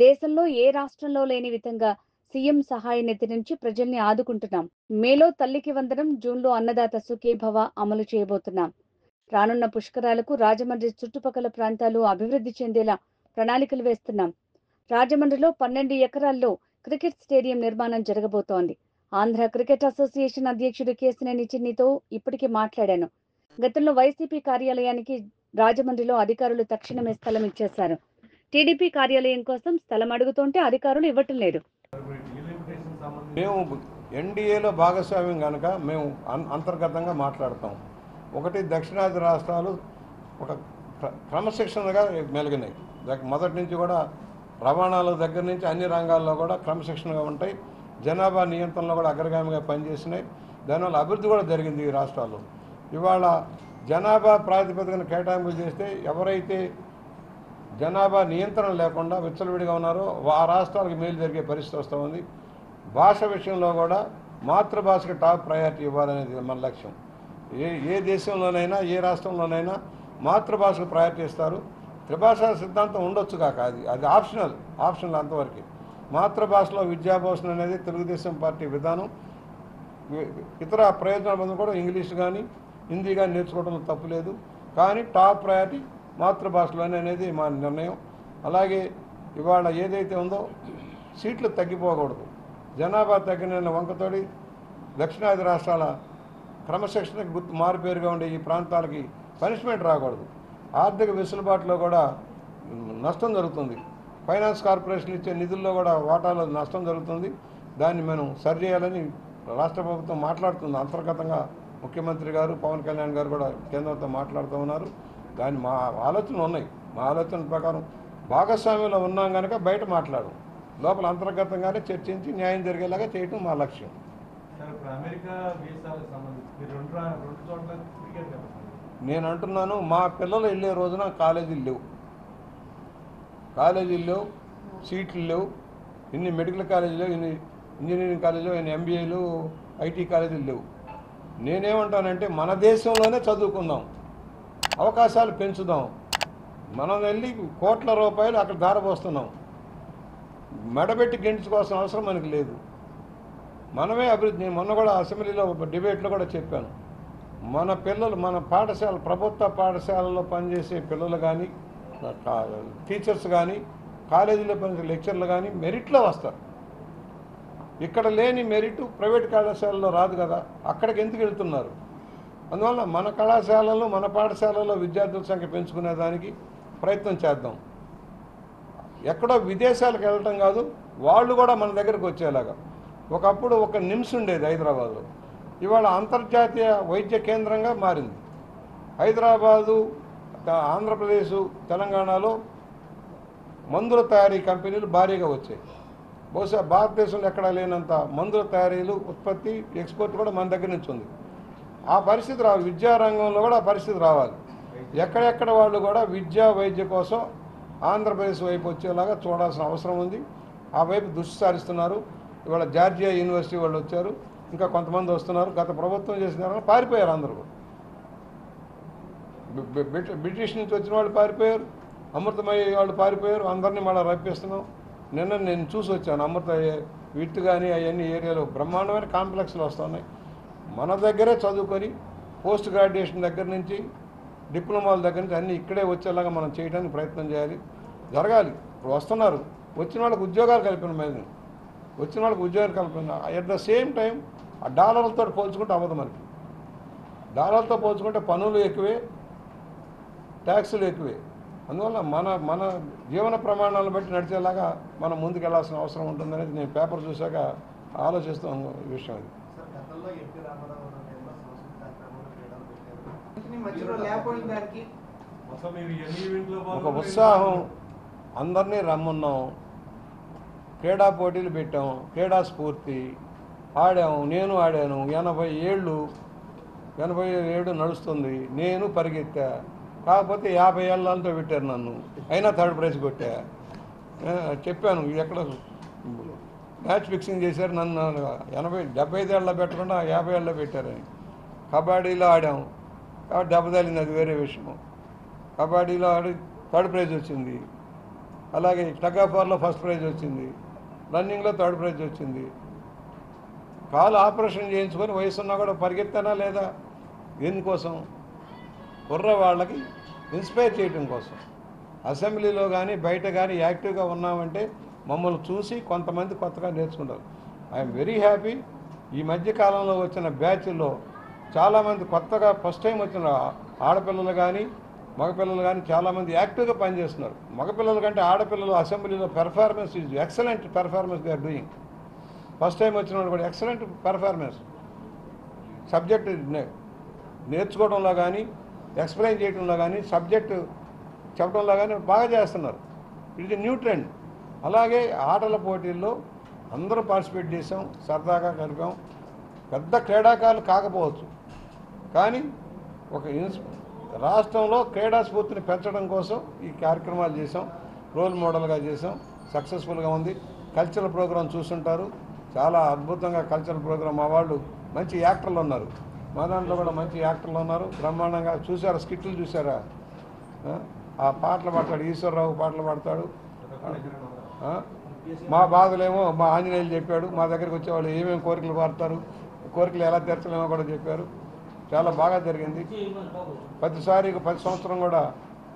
దేశంలో ఏ రాష్ట్రంలో లేని విధంగా సీఎం సహాయ నిధి నుంచి ప్రజల్ని ఆదుకుంటున్నాం. మేలో తల్లికి వందనం, జూన్లో అన్నదాత సుఖీభవ అమలు చేయబోతున్నాం. రానున్న పుష్కరాలకు రాజమండ్రి చుట్టుపక్కల ప్రాంతాలు అభివృద్ధి చెందేలా ప్రణాళికలు వేస్తున్నాం. రాజమండ్రిలో 12 ఎకరాల్లో క్రికెట్ స్టేడియం నిర్మాణం జరగబోతోంది. ఆంధ్ర క్రికెట్ అసోసియేషన్ అధ్యక్షుడు కేశినేని చిన్నితో ఇప్పటికే మాట్లాడాను. గతంలో వైసీపీ కార్యాలయానికి రాజమండ్రిలో అధికారులు తక్షణమే స్థలం ఇచ్చేశారు. టీడీపీ కార్యాలయం కోసం స్థలం అడుగుతుంటే అధికారులు ఇవ్వటం లేదు. మేము ఎన్డీఏలో భాగస్వామ్యం కనుక మేము అంతర్గతంగా మాట్లాడతాం. ఒకటి, దక్షిణాది రాష్ట్రాలు ఒక క్రమశిక్షణగా మెలిగినాయి. మొదటి నుంచి కూడా రవాణాల దగ్గర నుంచి అన్ని రంగాల్లో కూడా క్రమశిక్షణగా ఉంటాయి. జనాభా నియంత్రణలో కూడా అగ్రగామిగా పనిచేసినాయి. దానివల్ల అభివృద్ధి కూడా జరిగింది ఈ రాష్ట్రాల్లో. ఇవాళ జనాభా ప్రాతిపదికన కేటాయింపులు చేస్తే ఎవరైతే జనాభా నియంత్రణ లేకుండా విచ్చలవిడిగా ఉన్నారో ఆ రాష్ట్రాలకు మేలు జరిగే పరిస్థితి వస్తూ ఉంది. భాష విషయంలో కూడా మాతృభాషకు టాప్ ప్రయారిటీ ఇవ్వాలనేది మన లక్ష్యం. ఏ దేశంలోనైనా ఏ రాష్ట్రంలోనైనా మాతృభాషకు ప్రయారిటీ ఇస్తారు. త్రిభాషా సిద్ధాంతం ఉండొచ్చు కాక అది ఆప్షనల్ అంతవరకు. మాతృభాషలో విద్యాభూషణ అనేది తెలుగుదేశం పార్టీ విధానం. ఇతర ప్రయోజనాల మంది కూడా ఇంగ్లీష్ కానీ హిందీ కానీ నేర్చుకోవడంలో తప్పు లేదు. కానీ టాప్ ప్రయారిటీ మాతృభాషలోనే అనేది మా నిర్ణయం. అలాగే ఇవాళ ఏదైతే ఉందో సీట్లు తగ్గిపోకూడదు. జనాభా తగ్గిన వంకతోడి దక్షిణాది రాష్ట్రాల క్రమశిక్షణకు మారుపేరుగా ఉండే ఈ ప్రాంతాలకి పనిష్మెంట్ రాకూడదు. ఆర్థిక వెసులుబాటులో కూడా నష్టం జరుగుతుంది. ఫైనాన్స్ కార్పొరేషన్ ఇచ్చే నిధుల్లో కూడా వాటాలో నష్టం జరుగుతుంది. దాన్ని మనం సరిచేయాలని రాష్ట్ర ప్రభుత్వం మాట్లాడుతుంది. అంతర్గతంగా ముఖ్యమంత్రి గారు, పవన్ కళ్యాణ్ గారు కూడా కేంద్రంతో మాట్లాడుతూ ఉన్నారు. దాని మా ఆలోచనలు ఉన్నాయి. మా ఆలోచన ప్రకారం భాగస్వామ్యంలో ఉన్నాం కనుక బయట మాట్లాడు, లోపల అంతర్గతంగానే చర్చించి న్యాయం జరిగేలాగా చేయటం మా లక్ష్యం. నేను అంటున్నాను, మా పిల్లలు వెళ్ళే రోజున కాలేజీలు లేవు, సీట్లు లేవు. ఇన్ని మెడికల్ కాలేజీలు, ఇన్ని ఇంజనీరింగ్ కాలేజీలు, ఇన్ని ఎంబీఏలు, ఐటీ కాలేజీలు లేవు. నేనేమంటానంటే మన దేశంలోనే చదువుకుందాం, అవకాశాలు పెంచుదాం. మనం వెళ్ళి కోట్ల రూపాయలు అక్కడ ధారపోస్తున్నాం. మెడబెట్టి గెంటుకోవాల్సిన అవసరం మనకు లేదు. మనమే అభివృద్ధి. నేను మొన్న కూడా అసెంబ్లీలో డిబేట్లో కూడా చెప్పాను. మన పిల్లలు, మన పాఠశాల, ప్రభుత్వ పాఠశాలలో పనిచేసే పిల్లలు కానీ, టీచర్స్ కానీ, కాలేజీలో పనిచేసే లెక్చర్లు కానీ మెరిట్లో వస్తారు. ఇక్కడ లేని మెరిట్ ప్రైవేట్ కళాశాలలో రాదు కదా, అక్కడికి ఎందుకు వెళ్తున్నారు? అందువల్ల మన కళాశాలలో, మన పాఠశాలలో విద్యార్థుల సంఖ్య పెంచుకునేదానికి ప్రయత్నం చేద్దాం. ఎక్కడో విదేశాలకు వెళ్ళటం కాదు, వాళ్ళు కూడా మన దగ్గరకు వచ్చేలాగా. ఒకప్పుడు ఒక నిమ్స్ ఉండేది హైదరాబాద్లో, ఇవాళ అంతర్జాతీయ వైద్య కేంద్రంగా మారింది. హైదరాబాదు, ఆంధ్రప్రదేశ్, తెలంగాణలో మందుల తయారీ కంపెనీలు భారీగా వచ్చాయి. బహుశా భారతదేశంలో ఎక్కడా లేనంత మందుల తయారీలు, ఉత్పత్తి, ఎక్స్పోర్ట్ కూడా మన దగ్గర నుంచి ఉంది. ఆ పరిస్థితి రావాలి. విద్యారంగంలో కూడా ఆ పరిస్థితి రావాలి. ఎక్కడెక్కడ వాళ్ళు కూడా విద్యా వైద్య కోసం ఆంధ్రప్రదేశ్ వైపు వచ్చేలాగా చూడాల్సిన అవసరం ఉంది. ఆ వైపు దృష్టి సారిస్తున్నారు. ఇవాళ జార్జియా యూనివర్సిటీ వాళ్ళు వచ్చారు, ఇంకా కొంతమంది వస్తున్నారు. గత ప్రభుత్వం చేసిన తర్వాత పారిపోయారు అందరూ. బ్రిటిష్ నుంచి వచ్చిన వాళ్ళు పారిపోయారు, అమృతమయ్యే వాళ్ళు పారిపోయారు. అందరినీ మళ్ళీ రప్పిస్తున్నాం. నిన్న నేను చూసి వచ్చాను, అమృత విత్ కానీ అవన్నీ ఏరియాలో బ్రహ్మాండమైన కాంప్లెక్స్లు వస్తున్నాయి. మన దగ్గరే చదువుకొని పోస్ట్ గ్రాడ్యుయేషన్ దగ్గర నుంచి డిప్లొమాల దగ్గర నుంచి అన్నీ ఇక్కడే వచ్చేలాగా మనం చేయడానికి ప్రయత్నం చేయాలి, జరగాలి. ఇప్పుడు వస్తున్నారు, వచ్చిన వాళ్ళకి ఉద్యోగాలు కల్పన మీద, వచ్చిన వాళ్ళకి ఉద్యోగాలు కల్పన. అట్ ద సేమ్ టైం ఆ డాలర్లతో పోల్చుకుంటే అవ్వదు. మనకి డాలర్లతో పోల్చుకుంటే పన్నులు ఎక్కువే, ట్యాక్సులు ఎక్కువే. అందువల్ల మన జీవన ప్రమాణాలను బట్టి నడిచేలాగా మనం ముందుకు వెళ్ళాల్సిన అవసరం ఉంటుందనేది నేను పేపర్ చూశాక ఆలోచిస్తాను ఈ విషయం. అది ఒక ఉత్సాహం, అందరినీ రమ్మన్నాం, క్రీడా పోటీలు పెట్టాం, క్రీడా స్ఫూర్తి ఆడాము. నేను ఆడాను. 87 నడుస్తుంది. నేను పరిగెత్తా. కాకపోతే 50 ఏళ్ళతో పెట్టారు నన్ను, అయినా థర్డ్ ప్రైజ్ కొట్టా. చెప్పాను, ఇది ఎక్కడ మ్యాచ్ ఫిక్సింగ్ చేశారు నన్ను. 75 ఏళ్ళలో పెట్టకుండా 50 ఏళ్ళలో పెట్టారని. కబడ్డీలో ఆడాము కాబట్టి దెబ్బ తగిలింది, అది వేరే విషయం. కబడ్డీలో ఆడి థర్డ్ ప్రైజ్ వచ్చింది. అలాగే టగ్ ఆఫ్ వార్లో ఫస్ట్ ప్రైజ్ వచ్చింది, రన్నింగ్లో థర్డ్ ప్రైజ్ వచ్చింది. కాలు ఆపరేషన్ చేయించుకొని వయసున్నా కూడా పరిగెత్తానా లేదా? దేనికోసం? కుర్రవాళ్ళకి ఇన్స్పైర్ చేయడం కోసం. అసెంబ్లీలో కానీ బయట కానీ యాక్టివ్గా ఉన్నామంటే మమ్మల్ని చూసి కొంతమంది కొత్తగా నేర్చుకుంటారు. I'm very happy. ఈ మధ్యకాలంలో వచ్చిన బ్యాచ్లో చాలామంది కొత్తగా ఫస్ట్ టైం వచ్చిన ఆడపిల్లలు కానీ మగపిల్లలు కానీ చాలామంది యాక్టివ్గా పనిచేస్తున్నారు. మగపిల్లల కంటే ఆడపిల్లలు అసెంబ్లీలో performance is excellent performance they are doing. First time వచ్చిన వాళ్ళు కూడా ఎక్సలెంట్ పెర్ఫార్మెన్స్. సబ్జెక్ట్ నేర్చుకోవడంలో కానీ ఎక్స్ప్లెయిన్ చేయడంలో కానీ సబ్జెక్టు చెప్పడంలో కానీ బాగా చేస్తున్నారు. ఇది న్యూ ట్రెండ్. అలాగే ఆటల పోటీల్లో అందరూ పార్టిసిపేట్ చేసాం, సరదాగా గడిపాం. పెద్ద క్రీడాకారులు కాకపోవచ్చు కానీ ఒక రాష్ట్రంలో క్రీడా స్ఫూర్తిని పెంచడం కోసం ఈ కార్యక్రమాలు చేసాం, రోల్ మోడల్గా చేసాం, సక్సెస్ఫుల్గా ఉంది. కల్చరల్ ప్రోగ్రాం చూస్తుంటారు, చాలా అద్భుతంగా కల్చరల్ ప్రోగ్రాం. మా వాళ్ళు మంచి యాక్టర్లు ఉన్నారు, మా దాంట్లో కూడా మంచి యాక్టర్లు ఉన్నారు. బ్రహ్మాండంగా చూసారా? స్కిట్లు చూసారా? ఆ పాటలు పాడతాడు, ఈశ్వరరావు పాటలు పాడతాడు. మా బాధలేమో మా ఆంజనేయులు చెప్పాడు. మా దగ్గరికి వచ్చేవాళ్ళు ఏమేమి కోరికలు కోరుతారు, కోరికలు ఎలా తీర్చలేమో కూడా చెప్పారు. చాలా బాగా జరిగింది. ప్రతి సంవత్సరం కూడా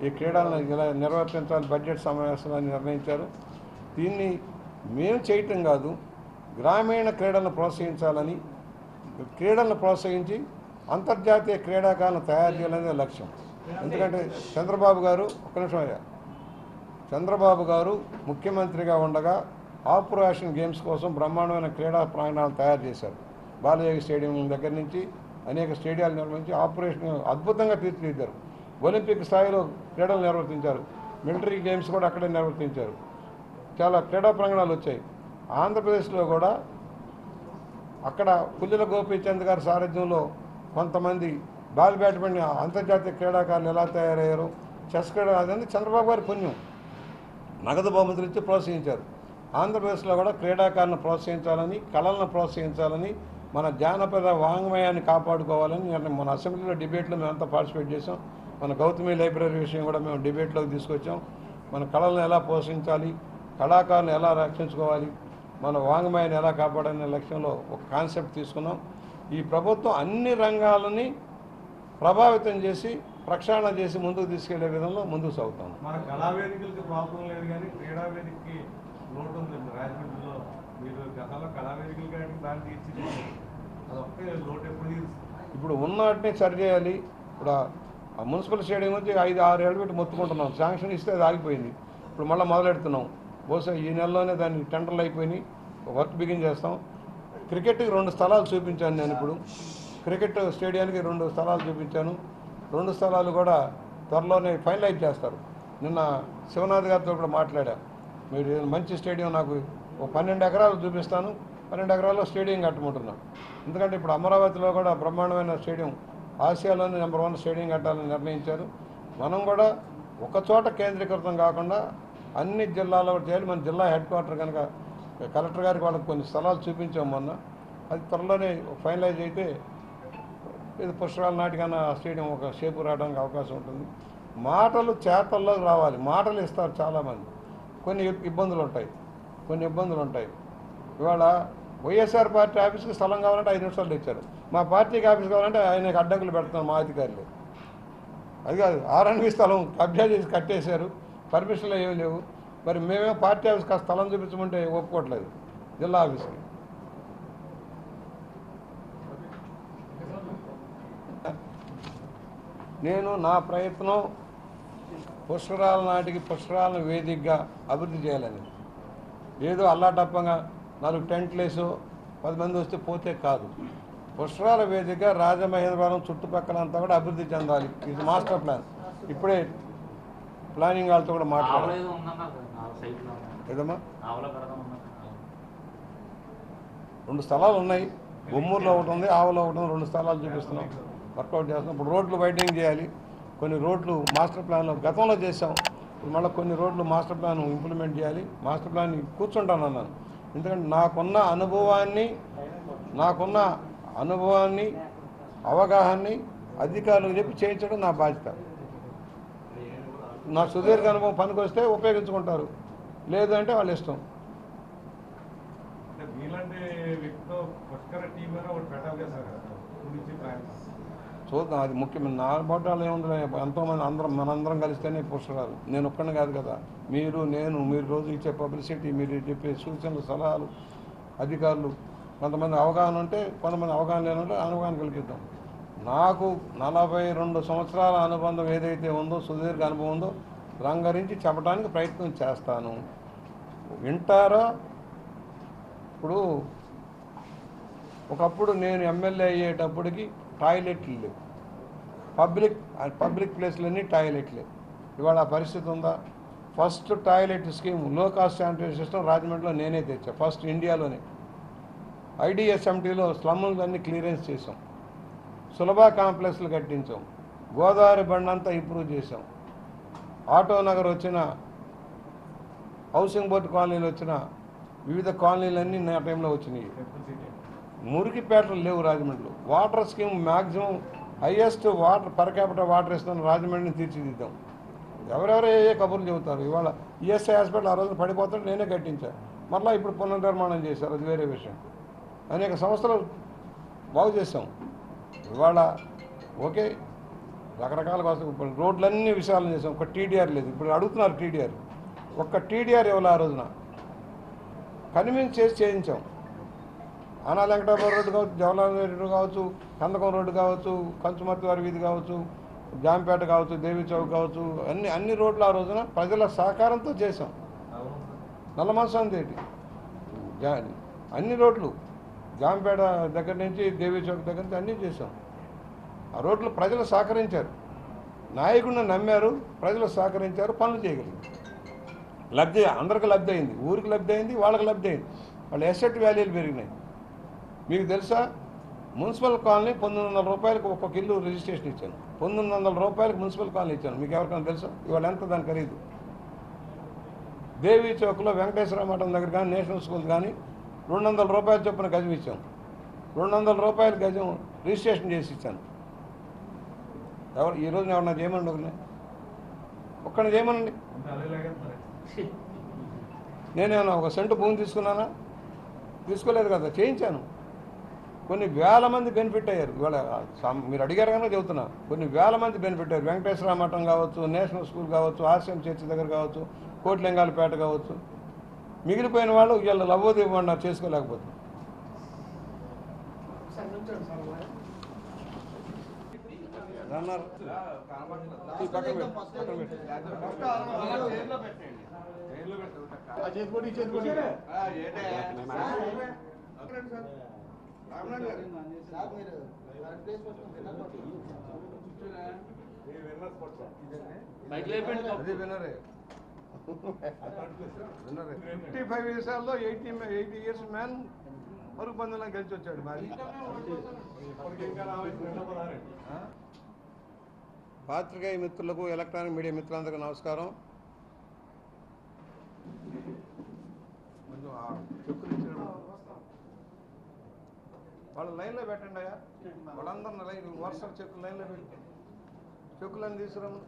ఈ క్రీడలను ఇలా నిర్వర్తించాలి, బడ్జెట్ సమావేశాన్ని నిర్ణయించారు. దీన్ని మేము చేయటం కాదు, గ్రామీణ క్రీడలను ప్రోత్సహించాలని, క్రీడలను ప్రోత్సహించి అంతర్జాతీయ క్రీడాకారులను తయారు చేయాలనేది లక్ష్యం. ఎందుకంటే చంద్రబాబు గారు చంద్రబాబు గారు ముఖ్యమంత్రిగా ఉండగా ఆపరేషన్ గేమ్స్ కోసం బ్రహ్మాండమైన క్రీడా ప్రాంగణాలు తయారు చేశారు. బాలయోగి స్టేడియం దగ్గర నుంచి అనేక స్టేడియాలు నిర్వహించి ఆపరేషన్ అద్భుతంగా తీర్చిదిద్దారు. ఒలింపిక్ స్థాయిలో క్రీడలు నిర్వర్తించారు. మిలిటరీ గేమ్స్ కూడా అక్కడే నిర్వర్తించారు. చాలా క్రీడా ప్రాంగణాలు వచ్చాయి. ఆంధ్రప్రదేశ్లో కూడా అక్కడ పుల్లెల గోపీచంద్ గారి సారథ్యంలో కొంతమంది బ్యాడ్మింటన్ అంతర్జాతీయ క్రీడాకారులు ఎలా తయారయ్యారు, చెస్ క్రీడ, అదంతా చంద్రబాబు గారి పుణ్యం. నగదు బహుమతులు ఇచ్చి ప్రోత్సహించారు. ఆంధ్రప్రదేశ్లో కూడా క్రీడాకారులను ప్రోత్సహించాలని, కళలను ప్రోత్సహించాలని, మన జానపద వాంగ్మయాన్ని కాపాడుకోవాలని మన అసెంబ్లీలో డిబేట్లో మేమంతా పార్టిసిపేట్ చేసాం. మన గౌతమి లైబ్రరీ విషయం కూడా మేము డిబేట్లోకి తీసుకొచ్చాం. మన కళలను ఎలా పోషించాలి, కళాకారులను ఎలా రక్షించుకోవాలి, మన వాంగ్మయాన్ని ఎలా కాపాడాలనే లక్ష్యంలో ఒక కాన్సెప్ట్ తీసుకున్నాం. ఈ ప్రభుత్వం అన్ని రంగాలని ప్రభావితం చేసి ప్రక్షాళన చేసి ముందుకు తీసుకెళ్లే విధంలో ముందుకు సాగుతాం. మన కళావేదికలకి ప్రాబ్లం లేదు కానీ క్రీడావేదికకి లోటు ఉందండి. రాజమండ్రిలో మీరు గతంలో కళావేదికలు కానీ దాన్ని తీర్చి అదొకే లోటు ఎప్పుడు ఇప్పుడు ఉన్నవాటిని సరిచేయాలి. ఇప్పుడు ఆ మున్సిపల్ స్టేడియం నుంచి 5-6 ఏళ్ళు పెట్టి మొత్తుకుంటున్నాం. శాంక్షన్ ఇస్తే అది ఆగిపోయింది. ఇప్పుడు మళ్ళీ మొదలెడుతున్నాం. బహుశా ఈ నెలలోనే దాన్ని టెండర్లు అయిపోయినాయి, వర్క్ బిగిన్ చేస్తాం. క్రికెట్కి 2 స్థలాలు చూపించాను నేను. ఇప్పుడు క్రికెట్ స్టేడియానికి 2 స్థలాలు చూపించాను. 2 స్థలాలు కూడా త్వరలోనే ఫైనలైజ్ చేస్తారు. నిన్న శివనాథ్ గారితో కూడా మాట్లాడా. మీరు మంచి స్టేడియం నాకు 12 ఎకరాలు చూపిస్తాను, 12 ఎకరాల్లో స్టేడియం కట్టమంటున్నాను. ఎందుకంటే ఇప్పుడు అమరావతిలో కూడా బ్రహ్మాండమైన స్టేడియం, ఆసియాలోనే నెంబర్ 1 స్టేడియం కట్టాలని నిర్ణయించారు. మనం కూడా ఒక చోట కేంద్రీకృతం కాకుండా అన్ని జిల్లాలో చేయాలి. మన జిల్లా హెడ్ క్వార్టర్ కనుక కలెక్టర్ గారికి వాళ్ళకి కొన్ని స్థలాలు చూపించాం మొన్న. అది త్వరలోనే ఫైనలైజ్ అయితే ఇది పుష్కరాల నాటికన్నా స్టేడియం ఒక షేపు రావడానికి అవకాశం ఉంటుంది. మాటలు చేతల్లో రావాలి. మాటలు ఇస్తారు చాలామంది, కొన్ని ఇబ్బందులు ఉంటాయి. ఇవాళ వైఎస్ఆర్ పార్టీ ఆఫీస్కి స్థలం కావాలంటే 5 నిమిషాలు ఇచ్చారు. మా పార్టీకి ఆఫీస్ కావాలంటే ఆయనకి అడ్డంకులు పెడుతున్నారు మా అధికారులు. అది కాదు, ఆర్ఎన్బి స్థలం కబ్జా చేసి కట్టేశారు, పర్మిషన్లు ఏమీ లేవు. మరి మేమే పార్టీ ఆఫీస్కి ఆ స్థలం చూపించమంటే ఒప్పుకోవట్లేదు జిల్లా ఆఫీస్కి. నేను నా ప్రయత్నం పుష్కరాల నాటికి పుష్కరాలను వేదికగా అభివృద్ధి చేయాలని. ఏదో అల్లాటప్పంగా 4 టెంట్లు వేసో 10 మంది వస్తే పోతే కాదు. పుష్కరాల వేదికగా రాజమహేంద్రవరం చుట్టుపక్కలంతా కూడా అభివృద్ధి చెందాలి. ఇది మాస్టర్ ప్లాన్. ఇప్పుడే ప్లానింగ్ వాళ్ళతో కూడా మాట్లాడాలి. ఏదమ్మా 2 స్థలాలు ఉన్నాయి. బొమ్మూరులో ఒకటి ఉంది, ఆవులో ఒకటి ఉంది. 2 స్థలాలు చూపిస్తున్నాం, వర్కౌట్ చేస్తున్నాం. ఇప్పుడు రోడ్లు వైడనింగ్ చేయాలి. కొన్ని రోడ్లు మాస్టర్ ప్లాన్లో గతంలో చేసాం. ఇప్పుడు మళ్ళీ కొన్ని రోడ్లు మాస్టర్ ప్లాన్ ఇంప్లిమెంట్ చేయాలి. మాస్టర్ ప్లాన్ కూర్చుంటాను అన్నాను. ఎందుకంటే నాకున్న అనుభవాన్ని అవగాహనని అధికారులకు చెప్పి చేయించడం నా బాధ్యత. నా సుదీర్ఘ అనుభవం పనికి వస్తే ఉపయోగించుకుంటారు. లేదంటే వాళ్ళ ఇష్టం. అంటే మీలాంటి వ్యక్తితో పుష్కర టీం మీద ఒకటి పెట్టాలి కదా సార్ గురించి ప్రయాణం చూద్దాం, అది ముఖ్యమైన. నా బోటాలు ఏముంది, ఎంతోమంది అందరం మనందరం కలిస్తేనే పుష్కరాలు. నేను ఒక్కడిని కాదు కదా, మీరు నేను, మీరు రోజు ఇచ్చే పబ్లిసిటీ, మీరు చెప్పే సూచనలు సలహాలు, అధికారులు, కొంతమంది అవగాహన ఉంటే, కొంతమంది అవగాహన లేనంటే అవగాహన కల్పిద్దాం. నాకు 42 సంవత్సరాల అనుబంధం ఏదైతే ఉందో, సుదీర్ఘ అనుభవం ఉందో రంగరించి చెప్పడానికి ప్రయత్నం చేస్తాను. వింటారా? ఇప్పుడు ఒకప్పుడు నేను ఎమ్మెల్యే అయ్యేటప్పటికి టాయిలెట్లు లేవు, పబ్లిక్ ప్లేస్లన్నీ టాయిలెట్లే. ఇవాళ ఆ పరిస్థితి ఉందా? ఫస్ట్ టాయిలెట్ స్కీమ్, లో కాస్ట్ శానిటరీ సిస్టమ్ రాజమండ్రిలో నేనే తెచ్చా, ఫస్ట్ ఇండియాలోనే. IDSMTలో స్లమ్ములన్నీ క్లియరెన్స్ చేసాం, సులభ కాంప్లెక్స్లు కట్టించాం, గోదావరి బండ్ అంతా ఇంప్రూవ్ చేసాం, ఆటో నగర్ వచ్చిన, హౌసింగ్ బోర్డు కాలనీలు వచ్చిన, వివిధ కాలనీలన్నీ నా టైంలో వచ్చినాయి. మురికిపేటలు లేవు రాజమండ్రిలో. Water scheme maximum highest water per capital water ఇస్తున్న రాజమండ్రిని తీర్చిదిద్దాం. ఎవరెవరు ఏ కబుర్లు చెబుతారు. ఇవాళ ESI హాస్పిటల్ ఆ రోజున పడిపోతుంటే నేనే కట్టించాను, మళ్ళీ ఇప్పుడు పునర్నిర్మాణం చేశారు, అది వేరే విషయం. అనేక సంవత్సరాలు బాగు చేసాం. ఇవాళ ఓకే, రకరకాలుగా వస్తాం. ఇప్పుడు రోడ్లన్నీ విశాలం చేసాం, ఒక TDR లేదు. ఇప్పుడు అడుగుతున్నారు TDR, ఒక్క TDR ఇవ్వాలి. ఆ రోజున కన్విన్స్ చేసి చేయించాం. ఆనా వెంకటాపురం రోడ్డు కావచ్చు, జవహర్లాల్ రోడ్డు కావచ్చు, కందకం రోడ్డు కావచ్చు, కంచుమర్తి వారి వీధి కావచ్చు, జాంపేట కావచ్చు, దేవి చౌక్ కావచ్చు, అన్ని రోడ్లు ఆ రోజున ప్రజల సహకారంతో చేసాం. నల్లమనసందేటి అన్ని రోడ్లు, జాంపేట దగ్గర నుంచి దేవి చౌక్ దగ్గర నుంచి అన్నీ చేసాం. ఆ రోడ్లు ప్రజలు సహకరించారు, నాయకుడిని నమ్మారు, ప్రజలు సహకరించారు, పనులు చేయగలిగారు. లబ్ధి అందరికి లబ్ధి అయింది, ఊరికి లబ్ధి అయింది, వాళ్ళకి లబ్ధి అయింది. వాళ్ళ ఎసెట్ వాల్యూలు పెరిగినాయి. మీకు తెలుసా, మున్సిపల్ కాలనీ 1900 రూపాయలకు ఒక్కొక్క ఇల్లు రిజిస్ట్రేషన్ ఇచ్చాను, 1900 రూపాయలకు మున్సిపల్ కాలనీ ఇచ్చాను. మీకు ఎవరికైనా తెలుసా ఇవాళ ఎంత దాని ఖరీదు? దేవి చౌక్లో వెంకటేశ్వర మఠం దగ్గర కానీ, నేషనల్ స్కూల్ కానీ 200 రూపాయల చొప్పున గజం ఇచ్చాం, 200 రూపాయల గజం రిజిస్ట్రేషన్ చేసి ఇచ్చాను. ఈ రోజున ఎవరన్నా చేయమనండి, ఒక్కడిని చేయమనండి. నేనేమన్నా ఒక సెంటు భూమి తీసుకున్నానా? తీసుకోలేదు కదా, చేయించాను. కొన్ని వేల మంది బెనిఫిట్ అయ్యారు. ఇవాళ మీరు అడిగారు కనుక చెబుతున్నా, కొన్ని వేల మంది బెనిఫిట్ అయ్యారు. వెంకటేశ్వర మఠం కావచ్చు, నేషనల్ స్కూల్ కావచ్చు, RCM చర్చి దగ్గర కావచ్చు, కోట్లింగాలపేట కావచ్చు. మిగిలిపోయిన వాళ్ళు వీళ్ళ లవ్వోది ఇవ్వమన్నారు, చేసుకోలేకపోతే. విన్నరే 55 yearsలో 80 years మ్యాన్ మరుగు పందులను గెలిచి వచ్చాడు. మరి పాత్రికేయ మిత్రులకు, ఎలక్ట్రానిక్ మీడియా మిత్రులందరికీ నమస్కారం. చెక్కులు ఇచ్చిన వాళ్ళ లైన్లో పెట్టండి అయ్యా, వాళ్ళందరినీ లైన్ వరుస చెక్కులు లైన్లో పెట్టి చెక్కులన్నీ తీసుకురాము.